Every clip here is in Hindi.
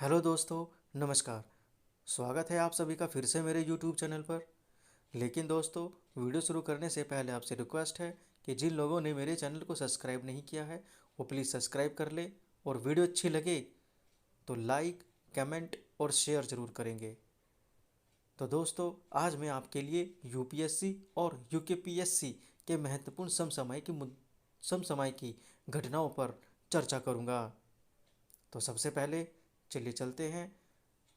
हेलो दोस्तों, नमस्कार। स्वागत है आप सभी का फिर से मेरे यूट्यूब चैनल पर। लेकिन दोस्तों, वीडियो शुरू करने से पहले आपसे रिक्वेस्ट है कि जिन लोगों ने मेरे चैनल को सब्सक्राइब नहीं किया है वो प्लीज़ सब्सक्राइब कर ले, और वीडियो अच्छी लगे तो लाइक, कमेंट और शेयर ज़रूर करेंगे। तो दोस्तों, आज मैं आपके लिए यूपीएससी और यूकेपीएससी के महत्वपूर्ण समसामयिक घटनाओं पर चर्चा करूँगा। तो सबसे पहले चलिए चलते हैं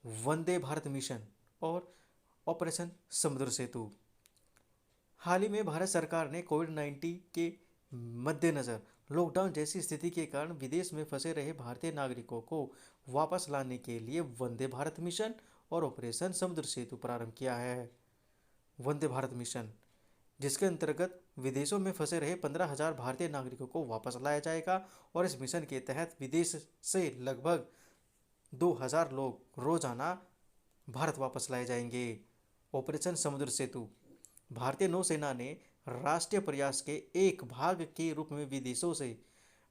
वंदे भारत मिशन और ऑपरेशन समुद्र सेतु। हाल ही में भारत सरकार ने कोविड-19 के मद्देनज़र लॉकडाउन जैसी स्थिति के कारण विदेश में फंसे रहे भारतीय नागरिकों को वापस लाने के लिए वंदे भारत मिशन और ऑपरेशन समुद्र सेतु प्रारंभ किया है। वंदे भारत मिशन, जिसके अंतर्गत विदेशों में फंसे रहे 15,000 भारतीय नागरिकों को वापस लाया जाएगा, और इस मिशन के तहत विदेश से लगभग 2,000 लोग रोजाना भारत वापस लाए जाएंगे। ऑपरेशन समुद्र सेतु, भारतीय नौसेना ने राष्ट्रीय प्रयास के एक भाग के रूप में विदेशों से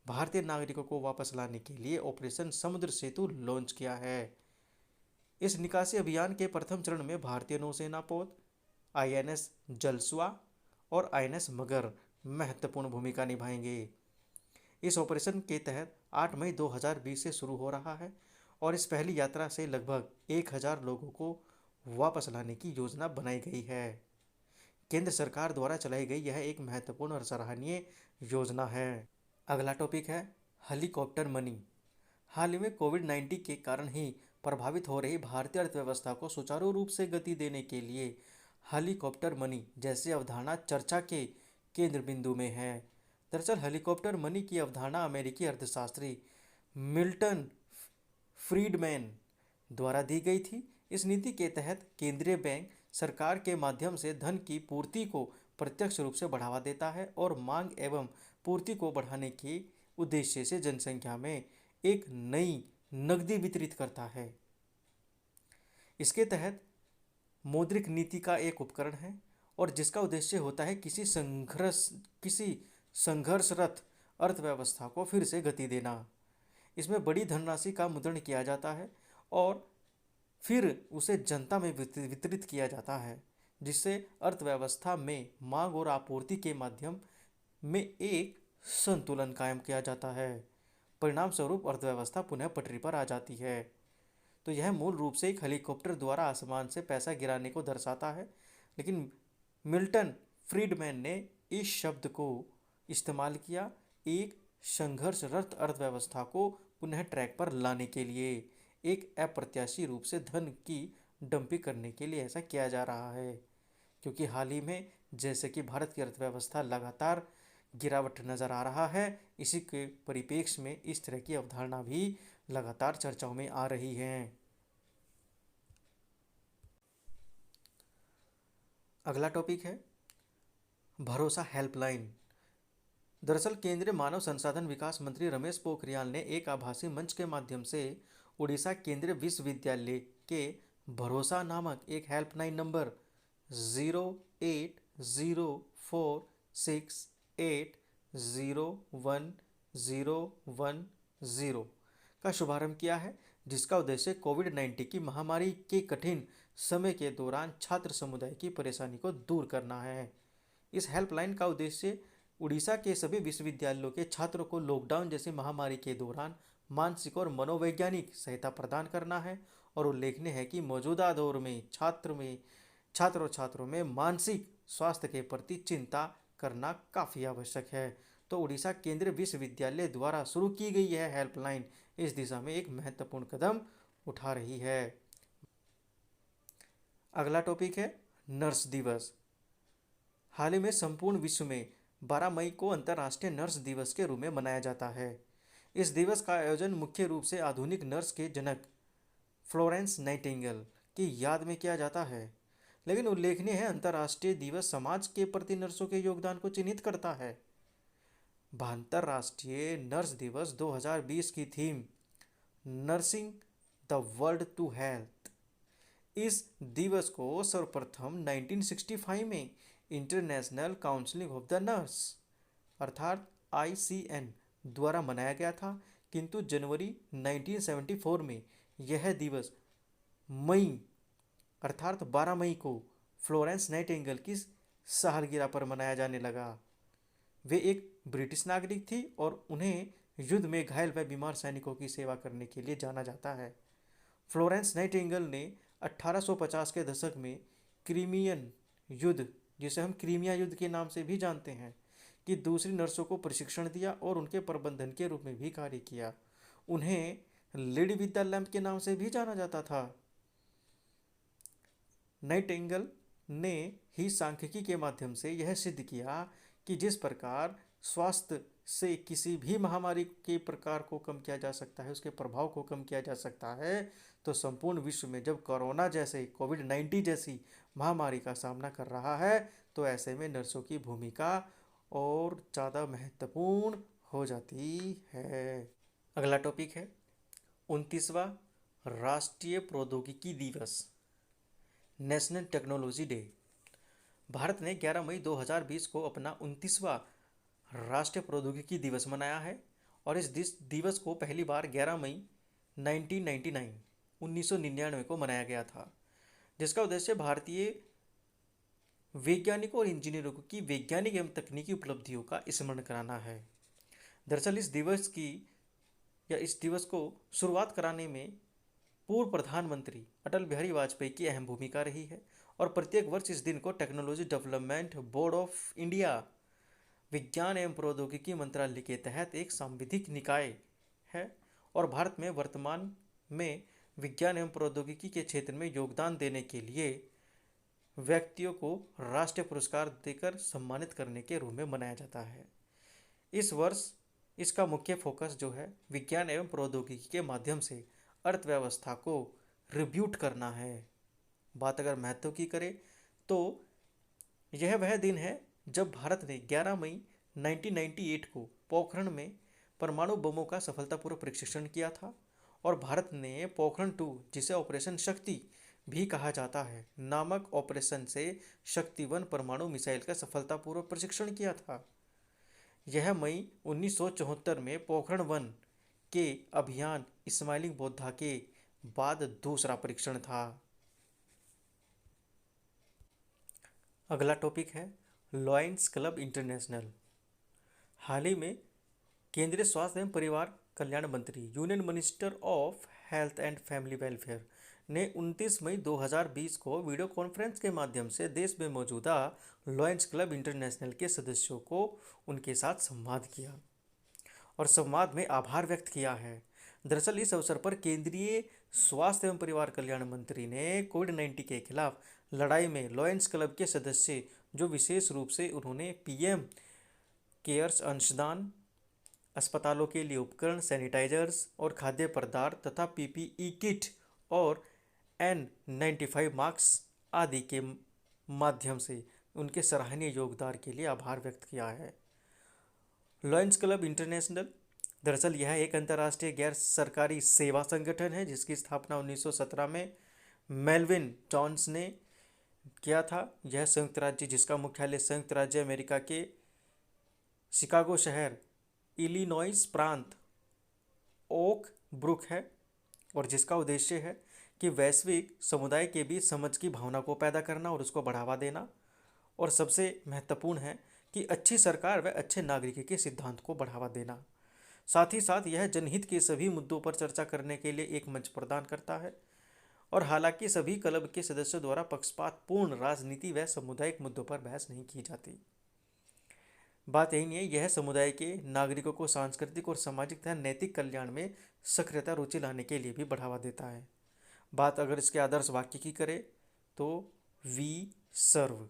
भारतीय नागरिकों को वापस लाने के लिए ऑपरेशन समुद्र सेतु लॉन्च किया है। इस निकासी अभियान के प्रथम चरण में भारतीय नौसेना पोत, आईएनएस जलस्वा और आईएनएस मगर महत्वपूर्ण भूमिका निभाएंगे। इस ऑपरेशन के तहत 8 मई 2020 से शुरू हो रहा है, और इस पहली यात्रा से लगभग 1,000 लोगों को वापस लाने की योजना बनाई गई है। केंद्र सरकार द्वारा चलाई गई यह एक महत्वपूर्ण और सराहनीय योजना है। अगला टॉपिक है हेलीकॉप्टर मनी। हाल ही में कोविड-19 के कारण ही प्रभावित हो रही भारतीय अर्थव्यवस्था को सुचारू रूप से गति देने के लिए हेलीकॉप्टर मनी जैसी अवधारणा चर्चा के केंद्र बिंदु में है। दरअसल हेलीकॉप्टर मनी की अवधारणा अमेरिकी अर्थशास्त्री मिल्टन फ्रीडमैन द्वारा दी गई थी। इस नीति के तहत केंद्रीय बैंक सरकार के माध्यम से धन की पूर्ति को प्रत्यक्ष रूप से बढ़ावा देता है और मांग एवं पूर्ति को बढ़ाने के उद्देश्य से जनसंख्या में एक नई नकदी वितरित करता है। इसके तहत मौद्रिक नीति का एक उपकरण है, और जिसका उद्देश्य होता है किसी संघर्षरत अर्थव्यवस्था को फिर से गति देना। इसमें बड़ी धनराशि का मुद्रण किया जाता है और फिर उसे जनता में वितरित किया जाता है, जिससे अर्थव्यवस्था में मांग और आपूर्ति के माध्यम में एक संतुलन कायम किया जाता है। परिणाम स्वरूप अर्थव्यवस्था पुनः पटरी पर आ जाती है। तो यह मूल रूप से एक हेलीकॉप्टर द्वारा आसमान से पैसा गिराने को दर्शाता है, लेकिन मिल्टन फ्रीडमैन ने इस शब्द को इस्तेमाल किया एक संघर्षरत अर्थव्यवस्था को पुनः ट्रैक पर लाने के लिए। एक अप्रत्याशी रूप से धन की डंपिंग करने के लिए ऐसा किया जा रहा है, क्योंकि हाल ही में जैसे कि भारत की अर्थव्यवस्था लगातार गिरावट नज़र आ रहा है, इसी के परिप्रेक्ष्य में इस तरह की अवधारणा भी लगातार चर्चाओं में आ रही है। अगला टॉपिक है भरोसा हेल्पलाइन। दरअसल केंद्रीय मानव संसाधन विकास मंत्री रमेश पोखरियाल ने एक आभासी मंच के माध्यम से उड़ीसा केंद्रीय विश्वविद्यालय के भरोसा नामक एक हेल्पलाइन नंबर 0804680110 का शुभारंभ किया है, जिसका उद्देश्य कोविड-19 की महामारी के कठिन समय के दौरान छात्र समुदाय की परेशानी को दूर करना है। इस हेल्पलाइन का उद्देश्य उड़ीसा के सभी विश्वविद्यालयों के छात्रों को लॉकडाउन जैसी महामारी के दौरान मानसिक और मनोवैज्ञानिक सहायता प्रदान करना है, और उल्लेखनीय है कि मौजूदा दौर में छात्रों में मानसिक स्वास्थ्य के प्रति चिंता करना काफ़ी आवश्यक है। तो उड़ीसा केंद्रीय विश्वविद्यालय द्वारा शुरू की गई यह हेल्पलाइन इस दिशा में एक महत्वपूर्ण कदम उठा रही है। अगला टॉपिक है नर्स दिवस। हाल ही में संपूर्ण विश्व में 12 मई को अंतर्राष्ट्रीय नर्स दिवस के रूप में मनाया जाता है। इस दिवस का आयोजन मुख्य रूप से आधुनिक नर्स के जनक फ्लोरेंस नाइटिंगेल की याद में किया जाता है, लेकिन उल्लेखनीय है अंतर्राष्ट्रीय दिवस समाज के प्रति नर्सों के योगदान को चिन्हित करता है। अंतर्राष्ट्रीय नर्स दिवस 2020 की theme nursing the world to health. इस दिवस को सर्वप्रथम 1965 में international council of the nurse अर्थात ICN द्वारा मनाया गया था, किंतु जनवरी 1974 में यह दिवस मई अर्थात 12 मई को फ्लोरेंस नाइटिंगेल की सालगिरह पर मनाया जाने लगा। वे एक ब्रिटिश नागरिक थी और उन्हें युद्ध में घायल व बीमार सैनिकों की सेवा करने के लिए जाना जाता है। फ्लोरेंस नाइटिंगेल ने 1850 के दशक में क्रीमियन युद्ध, जिसे हम क्रीमिया युद्ध के नाम से भी जानते हैं, कि दूसरी नर्सों को प्रशिक्षण दिया और उनके प्रबंधन के रूप में भी कार्य किया। उन्हें लेडी विद द लैंप के नाम से भी जाना जाता था। नाइटिंगेल ने ही सांख्यिकी के माध्यम से यह सिद्ध किया कि जिस प्रकार स्वास्थ्य से किसी भी महामारी के प्रकार को कम किया जा सकता है, उसके प्रभाव को कम किया जा सकता है, तो संपूर्ण विश्व में जब कोरोना जैसे कोविड-19 जैसी महामारी का सामना कर रहा है, तो ऐसे में नर्सों की भूमिका और ज़्यादा महत्वपूर्ण हो जाती है। अगला टॉपिक है 29वां राष्ट्रीय प्रौद्योगिकी दिवस, नेशनल टेक्नोलॉजी डे। भारत ने 11 मई 2020 को अपना 29वां राष्ट्रीय प्रौद्योगिकी दिवस मनाया है और इस दिवस को पहली बार 11 मई 1999 को मनाया गया था, जिसका उद्देश्य भारतीय वैज्ञानिकों और इंजीनियरों की वैज्ञानिक एवं तकनीकी उपलब्धियों का स्मरण कराना है। दरअसल इस दिवस को शुरुआत कराने में पूर्व प्रधानमंत्री अटल बिहारी वाजपेयी की अहम भूमिका रही है और प्रत्येक वर्ष इस दिन को technology development board of India विज्ञान एवं प्रौद्योगिकी मंत्रालय के तहत एक सांविधिक निकाय है और भारत में वर्तमान में विज्ञान एवं प्रौद्योगिकी के क्षेत्र में योगदान देने के लिए व्यक्तियों को राष्ट्रीय पुरस्कार देकर सम्मानित करने के रूप में मनाया जाता है। इस वर्ष इसका मुख्य फोकस जो है विज्ञान एवं प्रौद्योगिकी के माध्यम से अर्थव्यवस्था को रिब्यूट करना है। बात अगर महत्व की करें तो यह वह दिन है जब भारत ने 11 मई 1998 को पोखरण में परमाणु बमों का सफलतापूर्वक परीक्षण किया था और भारत ने पोखरण 2, जिसे ऑपरेशन शक्ति भी कहा जाता है, नामक ऑपरेशन से शक्ति 1 परमाणु मिसाइल का सफलतापूर्वक परीक्षण किया था। यह मई 1974 में पोखरण 1 के अभियान स्माइलिंग बुद्धा के बाद दूसरा परीक्षण था। अगला टॉपिक है लॉयंस क्लब इंटरनेशनल। हाल ही में केंद्रीय स्वास्थ्य एवं परिवार कल्याण मंत्री, union minister of health and family welfare ने 29 मई 2020 को वीडियो कॉन्फ्रेंस के माध्यम से देश में मौजूदा लॉयंस क्लब इंटरनेशनल के सदस्यों को उनके साथ संवाद किया और संवाद में आभार व्यक्त किया है। दरअसल इस अवसर पर केंद्रीय स्वास्थ्य एवं परिवार कल्याण मंत्री ने कोविड-19 के खिलाफ लड़ाई में लॉयंस क्लब के सदस्य, जो विशेष रूप से उन्होंने पीएम केयर्स अंशदान, अस्पतालों के लिए उपकरण, सैनिटाइजर्स और खाद्य पदार्थ तथा पीपीई किट और N95 मास्क आदि के माध्यम से उनके सराहनीय योगदान के लिए आभार व्यक्त किया है। लॉयंस क्लब इंटरनेशनल दरअसल यह एक अंतर्राष्ट्रीय गैर सरकारी सेवा संगठन है जिसकी स्थापना 1917 में मेलविन जॉन्स ने किया था। यह संयुक्त राज्य, जिसका मुख्यालय संयुक्त राज्य अमेरिका के शिकागो शहर, इलिनॉइस प्रांत, ओक ब्रुक है और जिसका उद्देश्य है कि वैश्विक समुदाय के बीच समझ की भावना को पैदा करना और उसको बढ़ावा देना, और सबसे महत्वपूर्ण है कि अच्छी सरकार व अच्छे नागरिक के सिद्धांत को बढ़ावा देना। साथ ही साथ यह जनहित के सभी मुद्दों पर चर्चा करने के लिए एक मंच प्रदान करता है और हालांकि सभी क्लब के सदस्यों द्वारा पक्षपातपूर्ण राजनीति व सामुदायिक मुद्दों पर बहस नहीं की जाती। बात यही नहीं है, यह समुदाय के नागरिकों को सांस्कृतिक और सामाजिक तथा नैतिक कल्याण में सक्रियता रुचि लाने के लिए भी बढ़ावा देता है। बात अगर इसके आदर्श वाक्य की करें तो वी सर्व,